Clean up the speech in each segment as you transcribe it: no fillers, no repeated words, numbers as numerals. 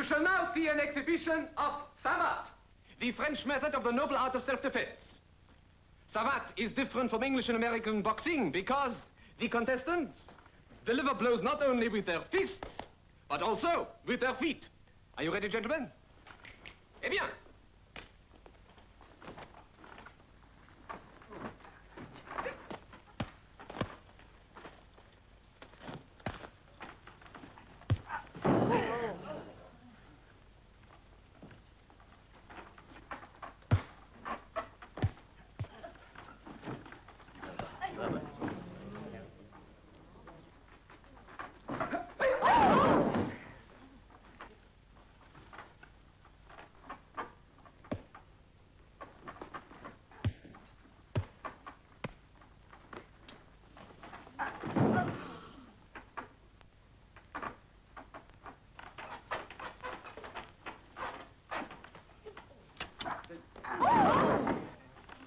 shall now see an exhibition of savate, the French method of the noble art of self-defense. Savate is different from English and American boxing because the contestants deliver blows not only with their fists, but also with their feet. Are you ready, gentlemen? Eh bien.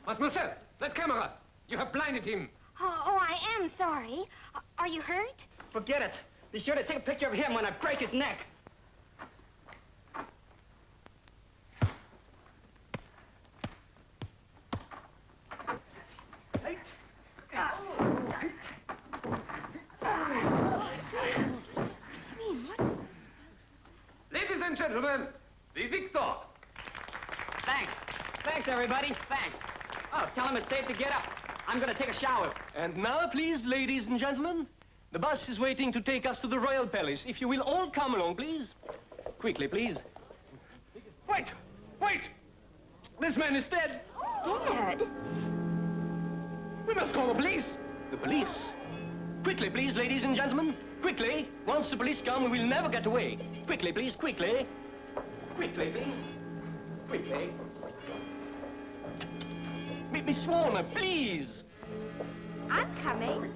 Mademoiselle, that camera! You have blinded him. Oh, I am sorry. Are you hurt? Forget it. Be sure to take a picture of him when I break his neck. Ladies and gentlemen, the victor. Thanks. Thanks, everybody. Thanks. Oh, tell him it's safe to get up. I'm gonna take a shower. And now, please, ladies and gentlemen, the bus is waiting to take us to the Royal Palace. If you will all come along, please. Quickly, please. Wait! Wait! This man is dead. Dead? We must call the police. The police? Quickly, please, ladies and gentlemen. Quickly. Once the police come, we will never get away. Quickly, please, quickly. Quickly, please. Quickly. Miss Warner, please. I'm coming.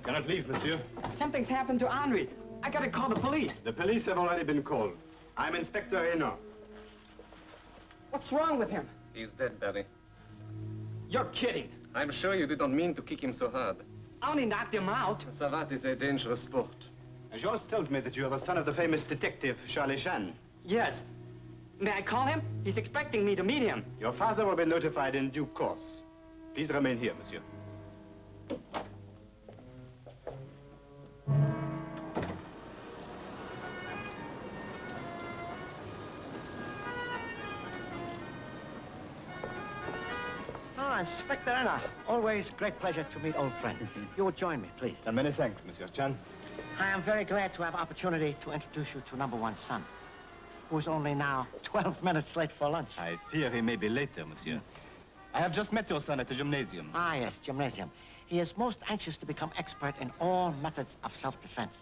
Cannot leave, monsieur. Something's happened to Henri. I gotta call the police. The police have already been called. I'm Inspector Hainaut. What's wrong with him? He's dead, Barry. You're kidding. I'm sure you did not mean to kick him so hard. I only knocked him out. Savate is a dangerous sport. Georges tells me that you are the son of the famous detective, Charlie Chan. Yes. May I call him? He's expecting me to meet him. Your father will be notified in due course. Please remain here, monsieur. Inspector Anna, always great pleasure to meet old friend. You will join me, please. And many thanks, Monsieur Chan. I am very glad to have opportunity to introduce you to number one son, who is only now 12 minutes late for lunch. I fear he may be later, monsieur. I have just met your son at the gymnasium. Ah, yes, gymnasium. He is most anxious to become expert in all methods of self-defense.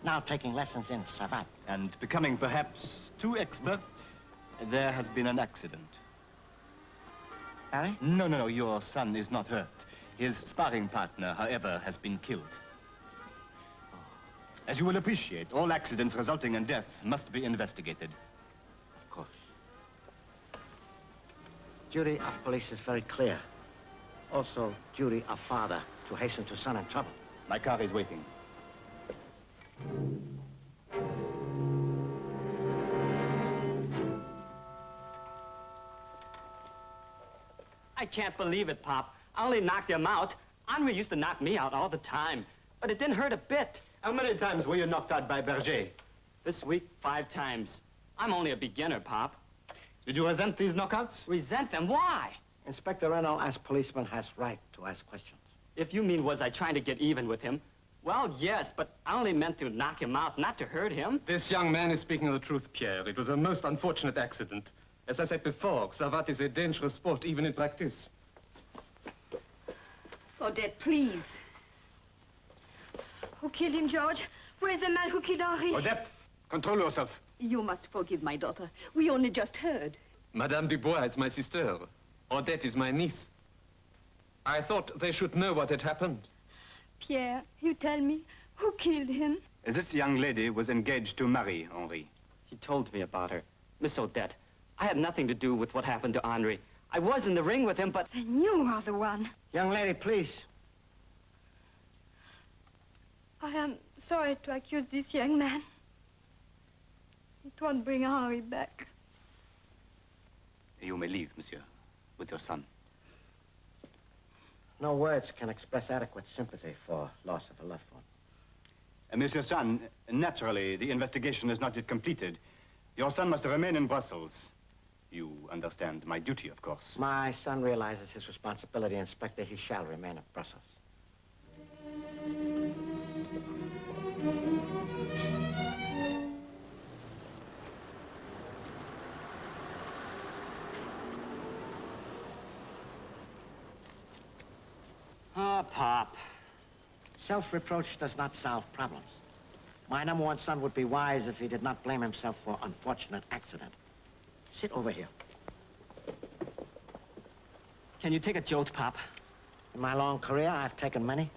Now taking lessons in savate. And becoming perhaps too expert, there has been an accident. Barry? No, your son is not hurt. His sparring partner, however, has been killed. As you will appreciate, all accidents resulting in death must be investigated. Of course. Duty of police is very clear. Also, duty of father to hasten to son in trouble. My car is waiting. I can't believe it, Pop. I only knocked him out. Henri used to knock me out all the time, but it didn't hurt a bit. How many times were you knocked out by Berger? This week, 5 times. I'm only a beginner, Pop. Did you resent these knockouts? Resent them? Why? Inspector Randell, as policeman, has right to ask questions. If you mean was I trying to get even with him, well, yes, but I only meant to knock him out, not to hurt him. This young man is speaking the truth, Pierre. It was a most unfortunate accident. As I said before, savate is a dangerous sport, even in practice. Odette, please. Who killed him, George? Where's the man who killed Henri? Odette, control yourself. You must forgive my daughter. We only just heard. Madame Dubois is my sister. Odette is my niece. I thought they should know what had happened. Pierre, you tell me, who killed him? This young lady was engaged to marry Henri. He told me about her. Miss Odette, I had nothing to do with what happened to Henri. I was in the ring with him, but... Then you are the one. Young lady, please. I am sorry to accuse this young man. It won't bring Henri back. You may leave, monsieur, with your son. No words can express adequate sympathy for loss of a loved one. Monsieur Son, naturally, the investigation is not yet completed. Your son must remain in Brussels. You understand my duty, of course. My son realizes his responsibility, Inspector. He shall remain at Brussels. Oh, Pop. Self-reproach does not solve problems. My number one son would be wise if he did not blame himself for unfortunate accident. Sit over here. Can you take a jolt, Pop? In my long career, I've taken many.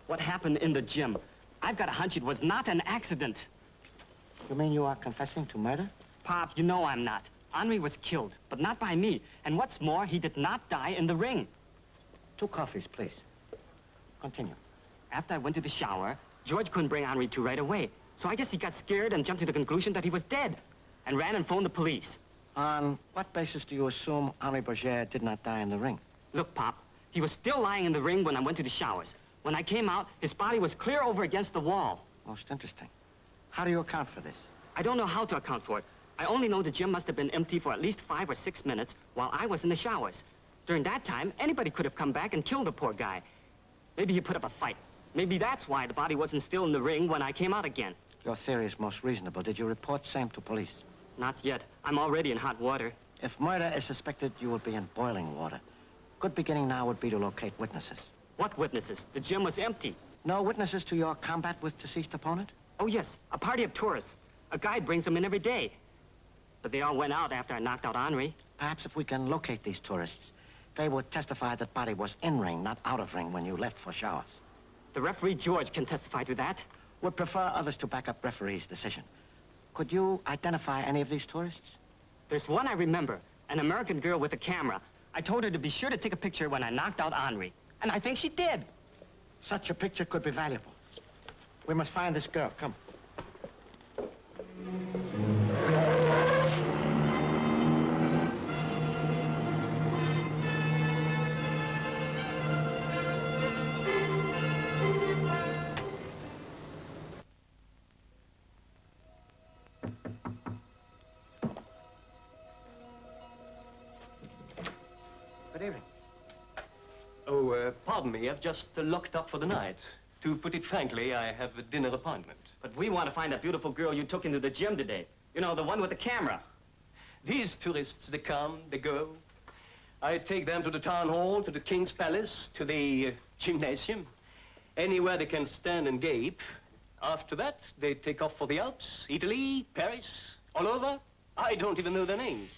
What happened in the gym? I've got a hunch it was not an accident. You mean you are confessing to murder? Pop, you know I'm not. Henri was killed, but not by me. And what's more, he did not die in the ring. 2 coffees, please. Continue. After I went to the shower, George couldn't bring Henri to right away. So I guess he got scared and jumped to the conclusion that he was dead and ran and phoned the police. On what basis do you assume Henri Berger did not die in the ring? Look, Pop, he was still lying in the ring when I went to the showers. When I came out, his body was clear over against the wall. Most interesting. How do you account for this? I don't know how to account for it. I only know the gym must have been empty for at least 5 or 6 minutes while I was in the showers. During that time, anybody could have come back and killed the poor guy. Maybe he put up a fight. Maybe that's why the body wasn't still in the ring when I came out again. Your theory is most reasonable. Did you report same to police? Not yet. I'm already in hot water. If murder is suspected, you will be in boiling water. Good beginning now would be to locate witnesses. What witnesses? The gym was empty. No witnesses to your combat with deceased opponent? Oh, yes. A party of tourists. A guide brings them in every day. But they all went out after I knocked out Henri. Perhaps if we can locate these tourists, they would testify that body was in ring, not out of ring when you left for showers. The referee George can testify to that. Would prefer others to back up referee's decision. Could you identify any of these tourists? There's one I remember, an American girl with a camera. I told her to be sure to take a picture when I knocked out Henri. And I think she did. Such a picture could be valuable. We must find this girl. Come. Good evening. Oh, pardon me, I've just locked up for the night. To put it frankly, I have a dinner appointment. But we want to find that beautiful girl you took into the gym today. You know, the one with the camera. These tourists, they come, they go. I take them to the town hall, to the King's Palace, to the gymnasium. Anywhere they can stand and gape. After that, they take off for the Alps, Italy, Paris, all over. I don't even know their names.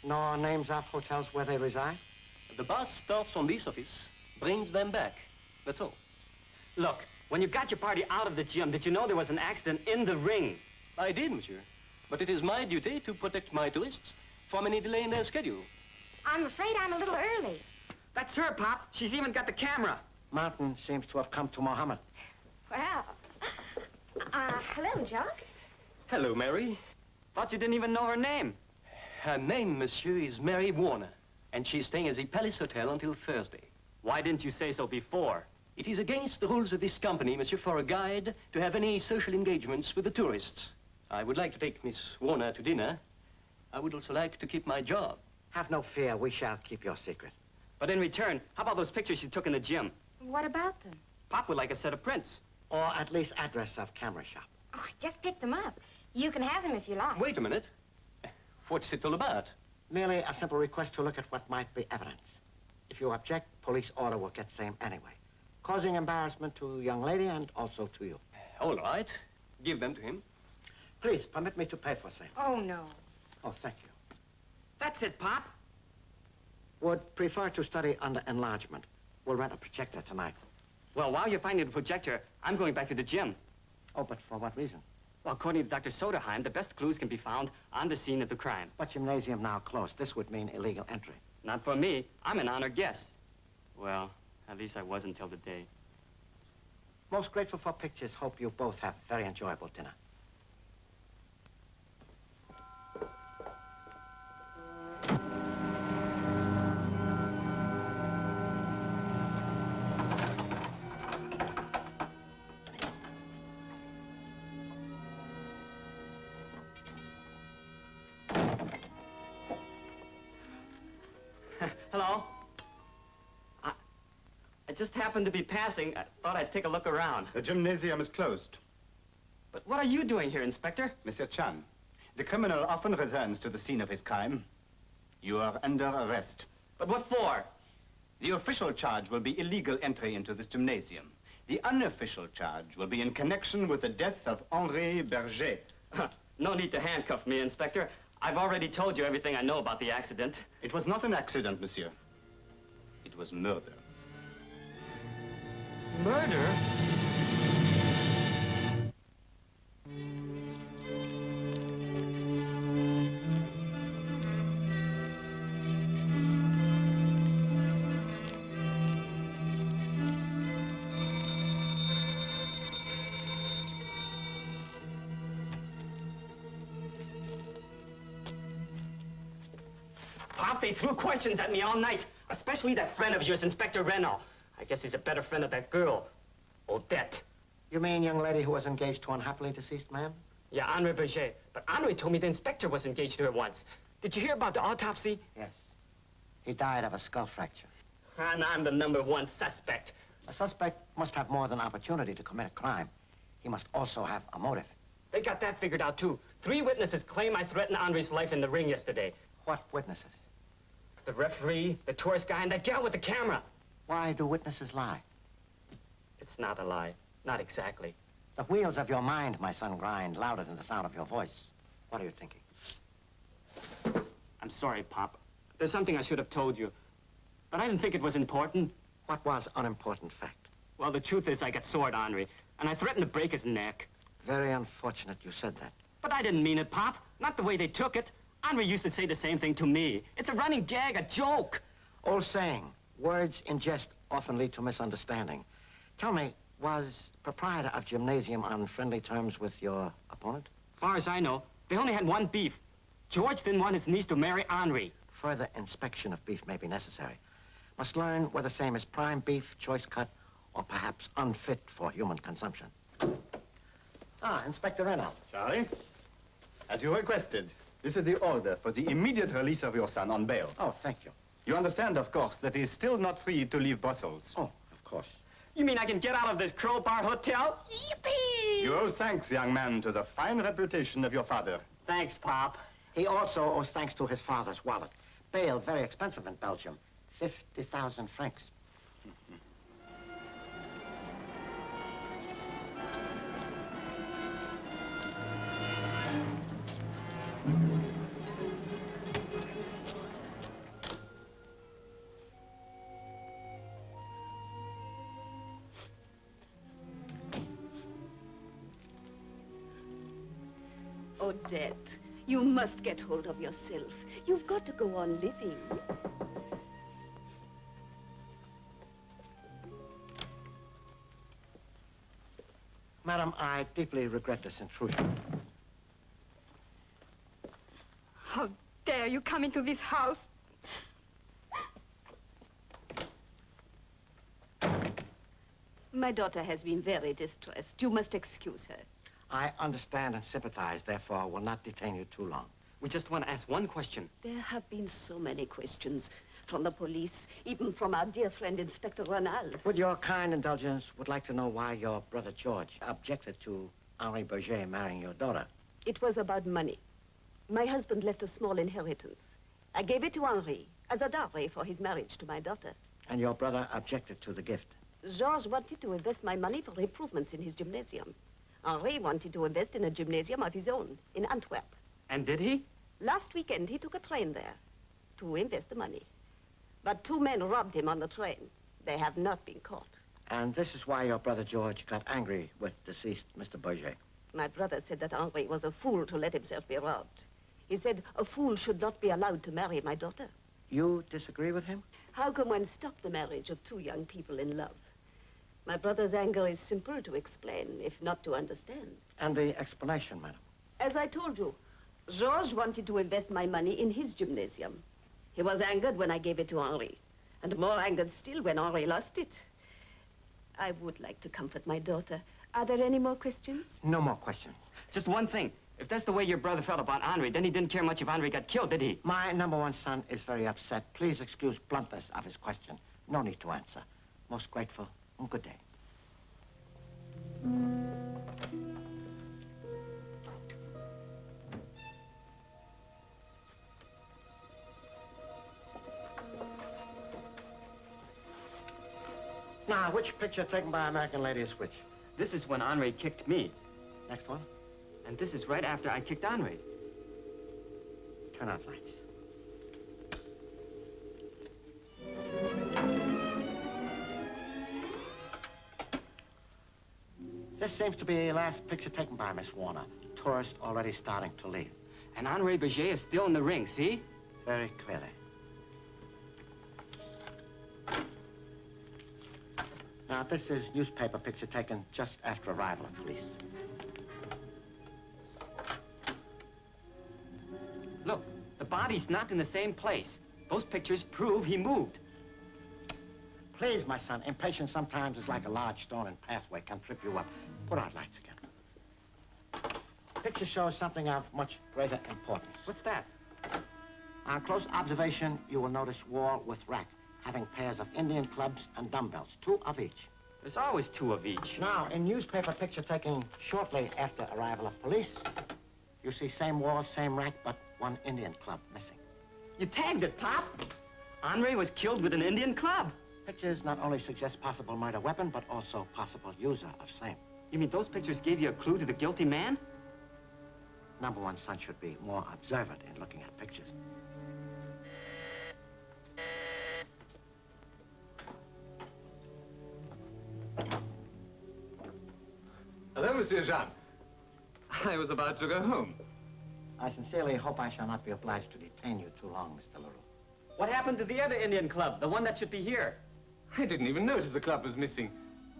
No names of hotels where they reside? The bus starts from this office, brings them back. That's all. Look, when you got your party out of the gym, did you know there was an accident in the ring? I did, monsieur. But it is my duty to protect my tourists from any delay in their schedule. I'm afraid I'm a little early. That's her, Pop. She's even got the camera. Mountain seems to have come to Mohammed. Well, hello, Jock. Hello, Mary. Thought you didn't even know her name. Her name, monsieur, is Mary Warner, and she's staying at the Palace Hotel until Thursday. Why didn't you say so before? It is against the rules of this company, monsieur, for a guide to have any social engagements with the tourists. I would like to take Miss Warner to dinner. I would also like to keep my job. Have no fear. We shall keep your secret. But in return, how about those pictures you took in the gym? What about them? Pop would like a set of prints. Or at least address of camera shop. Oh, I just picked them up. You can have them if you like. Wait a minute. What's it all about? Merely a simple request to look at what might be evidence. If you object, police order will get same anyway. Causing embarrassment to young lady and also to you. All right. Give them to him. Please, permit me to pay for same. Oh, no. Oh, thank you. That's it, Pop. Would prefer to study under enlargement. We'll rent a projector tonight. Well, while you're finding the projector, I'm going back to the gym. Oh, but for what reason? Well, according to Dr. Soderheim, the best clues can be found on the scene of the crime. But gymnasium now closed. This would mean illegal entry. Not for me. I'm an honored guest. Well, at least I was until the day. Most grateful for pictures. Hope you both have very enjoyable dinner. Hello? I just happened to be passing. I thought I'd take a look around. The gymnasium is closed. But what are you doing here, Inspector? Monsieur Chan, the criminal often returns to the scene of his crime. You are under arrest. But what for? The official charge will be illegal entry into this gymnasium. The unofficial charge will be in connection with the death of Henri Berger. No need to handcuff me, Inspector. I've already told you everything I know about the accident. It was not an accident, monsieur. It was murder. Murder? Pop, they threw questions at me all night, especially that friend of yours, Inspector Randell. I guess he's a better friend of that girl, Odette. You mean young lady who was engaged to unhappily deceased man? Yeah, Henri Berger. But Henri told me the inspector was engaged to her once. Did you hear about the autopsy? Yes. He died of a skull fracture. And I'm the #1 suspect. A suspect must have more than opportunity to commit a crime. He must also have a motive. They got that figured out, too. 3 witnesses claim I threatened Henri's life in the ring yesterday. What witnesses? The referee, the tourist guy, and that gal with the camera. Why do witnesses lie? It's not a lie. Not exactly. The wheels of your mind, my son, grind louder than the sound of your voice. What are you thinking? I'm sorry, Pop. There's something I should have told you. But I didn't think it was important. What was unimportant fact? Well, the truth is I got sore at Henri, and I threatened to break his neck. Very unfortunate you said that. But I didn't mean it, Pop. Not the way they took it. Henri used to say the same thing to me. It's a running gag, a joke. Old saying, words in jest often lead to misunderstanding. Tell me, was proprietor of gymnasium on friendly terms with your opponent? Far as I know, they only had one beef. George didn't want his niece to marry Henri. Further inspection of beef may be necessary. Must learn whether same is prime beef, choice cut, or perhaps unfit for human consumption. Ah, Inspector Randell. Charlie, as you requested, this is the order for the immediate release of your son on bail. Oh, thank you. You understand, of course, that he is still not free to leave Brussels. Oh, of course. You mean I can get out of this crowbar hotel? Yippee! You owe thanks, young man, to the fine reputation of your father. Thanks, Pop. He also owes thanks to his father's wallet. Bail, very expensive in Belgium. 50,000 francs. Odette, you must get hold of yourself. You've got to go on living. Madam, I deeply regret this intrusion. How dare you come into this house? My daughter has been very distressed. You must excuse her. I understand and sympathize, therefore will not detain you too long. We just want to ask one question. There have been so many questions. from the police, even from our dear friend Inspector Randell. With your kind indulgence, would like to know why your brother George objected to Henri Berger marrying your daughter. It was about money. My husband left a small inheritance. I gave it to Henri as a dowry for his marriage to my daughter. And your brother objected to the gift. Georges wanted to invest my money for improvements in his gymnasium. Henri wanted to invest in a gymnasium of his own in Antwerp. And did he? Last weekend, he took a train there to invest the money. But 2 men robbed him on the train. They have not been caught. And this is why your brother George got angry with deceased Mr. Berger. My brother said that Henri was a fool to let himself be robbed. He said a fool should not be allowed to marry my daughter. You disagree with him? How can one stop the marriage of 2 young people in love? My brother's anger is simple to explain, if not to understand. And the explanation, madam? As I told you, Georges wanted to invest my money in his gymnasium. He was angered when I gave it to Henri, and more angered still when Henri lost it. I would like to comfort my daughter. Are there any more questions? No more questions. Just one thing. If that's the way your brother felt about Henri, then he didn't care much if Henri got killed, did he? My number 1 son is very upset. Please excuse bluntness of his question. No need to answer. Most grateful, and good day. Now, which picture taken by American lady is which? This is when Henri kicked me. Next one. And this is right after I kicked Henri. Turn out lights. This seems to be the last picture taken by Miss Warner. Tourists already starting to leave. And Henri Berger is still in the ring, see? Very clearly. Now, this is newspaper picture taken just after arrival of police. Look, the body's not in the same place. Those pictures prove he moved. Please, my son, impatience sometimes is like a large stone in pathway, can trip you up. Put out lights again. Picture shows something of much greater importance. What's that? On close observation, you will notice wall with rack, having pairs of Indian clubs and dumbbells, 2 of each. There's always 2 of each. Now, in newspaper picture taken shortly after arrival of police, you see same wall, same rack, but 1 Indian club missing. You tagged it, Pop. Henri was killed with an Indian club. Pictures not only suggest possible murder weapon, but also possible user of same. You mean those pictures gave you a clue to the guilty man? Number 1 son should be more observant in looking at pictures. Hello, Monsieur Jean. I was about to go home. I sincerely hope I shall not be obliged to detain you too long, Mr. Leroux. What happened to the other Indian club, the one that should be here? I didn't even notice the club was missing.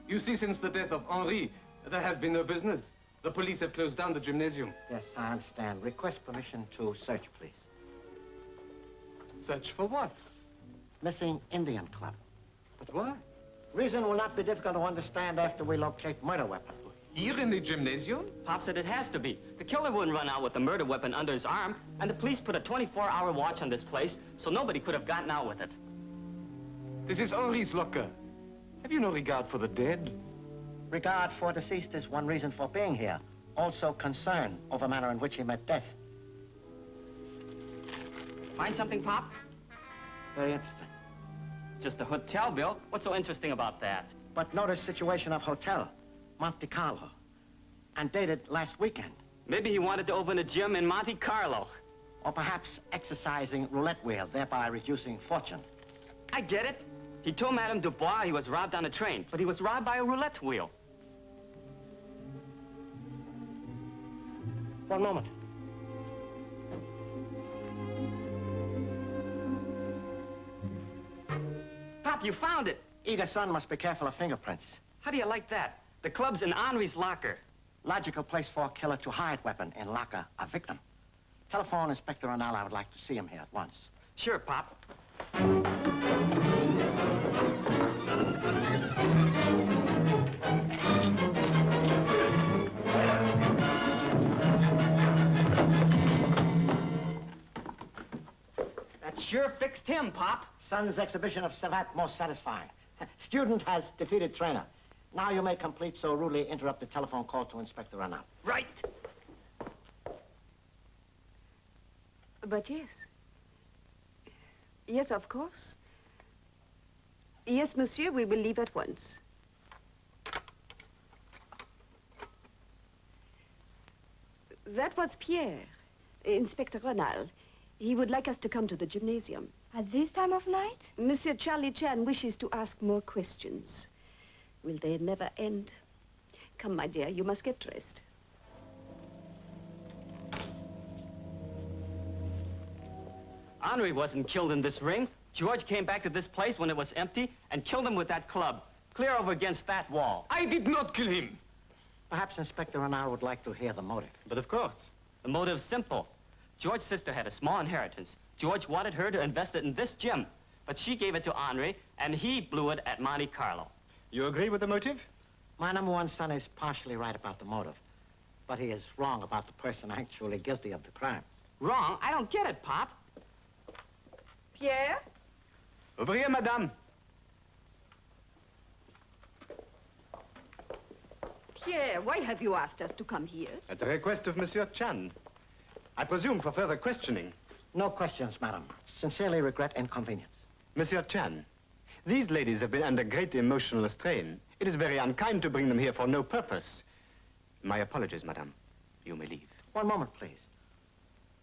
You see, since the death of Henri, there has been no business. The police have closed down the gymnasium. Yes, I understand. Request permission to search, please. Search for what? Missing Indian club. But why? Reason will not be difficult to understand after we locate murder weapon. Here in the gymnasium? Pop said it has to be. The killer wouldn't run out with the murder weapon under his arm, and the police put a 24-hour watch on this place, so nobody could have gotten out with it. This is Henri's locker. Have you no regard for the dead? Regard for deceased is one reason for being here. Also concern over manner in which he met death. Find something, Pop? Very interesting. Just a hotel bill? What's so interesting about that? But notice situation of hotel, Monte Carlo, and dated last weekend. Maybe he wanted to open a gym in Monte Carlo. Or perhaps exercising roulette wheel, thereby reducing fortune. I get it. He told Madame Dubois he was robbed on a train, but he was robbed by a roulette wheel. One moment. Pop, you found it. Eager son must be careful of fingerprints. How do you like that? The club's in Henri's locker. Logical place for a killer to hide weapon in locker of victim. Telephone Inspector Randell. I would like to see him here at once. Sure, Pop. That sure fixed him, Pop. Son's exhibition of savate most satisfying. Student has defeated trainer. Now you may complete so rudely interrupt the telephone call to Inspector Randell. Right. But yes. Yes, of course. Yes, monsieur, we will leave at once. That was Pierre, Inspector Randell. He would like us to come to the gymnasium. At this time of night? Monsieur Charlie Chan wishes to ask more questions. Will they never end? Come, my dear, you must get dressed. Henri wasn't killed in this ring. George came back to this place when it was empty and killed him with that club, clear over against that wall. I did not kill him. Perhaps Inspector Randell would like to hear the motive. But of course. The motive's simple. George's sister had a small inheritance. George wanted her to invest it in this gym, but she gave it to Henri, and he blew it at Monte Carlo. You agree with the motive? My number one son is partially right about the motive, but he is wrong about the person actually guilty of the crime. Wrong? I don't get it, Pop. Pierre? Over here, madame. Pierre, why have you asked us to come here? At the request of Monsieur Chan. I presume for further questioning. No questions, madam. Sincerely regret inconvenience. Monsieur Chan, these ladies have been under great emotional strain. It is very unkind to bring them here for no purpose. My apologies, madame. You may leave. One moment, please.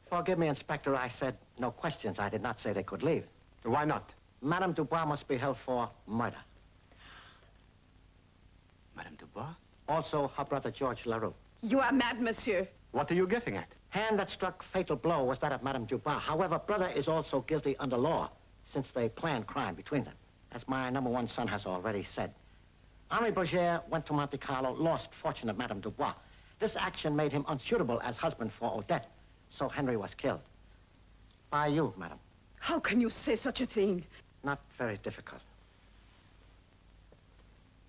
Forgive me, Inspector, I said no questions. I did not say they could leave. Why not? Madame Dubois must be held for murder. Madame Dubois? Also, her brother, George Leroux. You are mad, monsieur. What are you getting at? Hand that struck fatal blow was that of Madame Dubois. However, brother is also guilty under law, since they planned crime between them. As my number one son has already said, Henri Berger went to Monte Carlo, lost fortune of Madame Dubois. This action made him unsuitable as husband for Odette, so Henry was killed. By you, madam. How can you say such a thing? Not very difficult.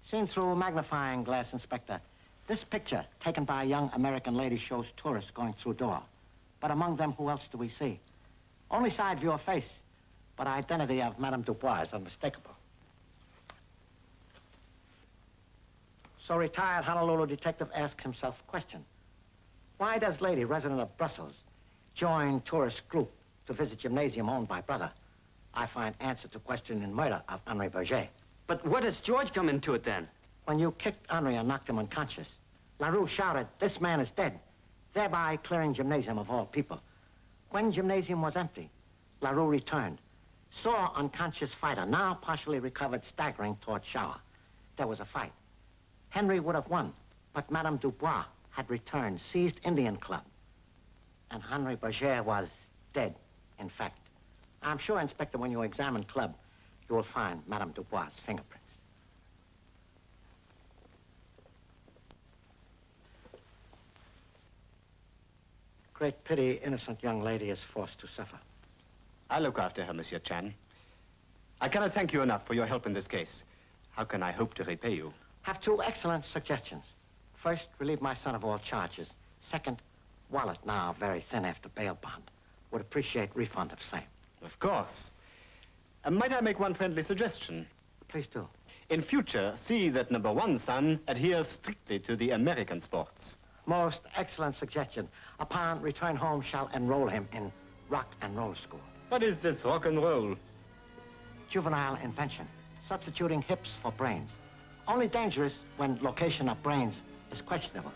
Seen through magnifying glass, Inspector, this picture, taken by a young American lady, shows tourists going through door. But among them, who else do we see? Only side view of face, but identity of Madame Dubois is unmistakable. So retired Honolulu detective asks himself a question. Why does lady, resident of Brussels, join tourist group to visit gymnasium owned by brother? I find answer to question in murder of Henri Berger. But what does George come into it then? When you kicked Henri and knocked him unconscious, Leroux shouted, "This man is dead," thereby clearing gymnasium of all people. When gymnasium was empty, Leroux returned, saw unconscious fighter, now partially recovered, staggering toward shower. There was a fight. Henry would have won, but Madame Dubois had returned, seized Indian club. And Henri Berger was dead, in fact. I'm sure, Inspector, when you examine club, you will find Madame Dubois' fingerprints. Great pity innocent young lady is forced to suffer. I'll look after her, Monsieur Chan. I cannot thank you enough for your help in this case. How can I hope to repay you? Have two excellent suggestions. First, relieve my son of all charges. Second, wallet now very thin after bail bond. Would appreciate refund of same. Of course. Might I make one friendly suggestion? Please do. In future, see that number one son adheres strictly to the American sports. Most excellent suggestion. Upon return home, shall enroll him in rock and roll school. What is this rock and roll? Juvenile invention. Substituting hips for brains. Only dangerous when location of brains is questionable.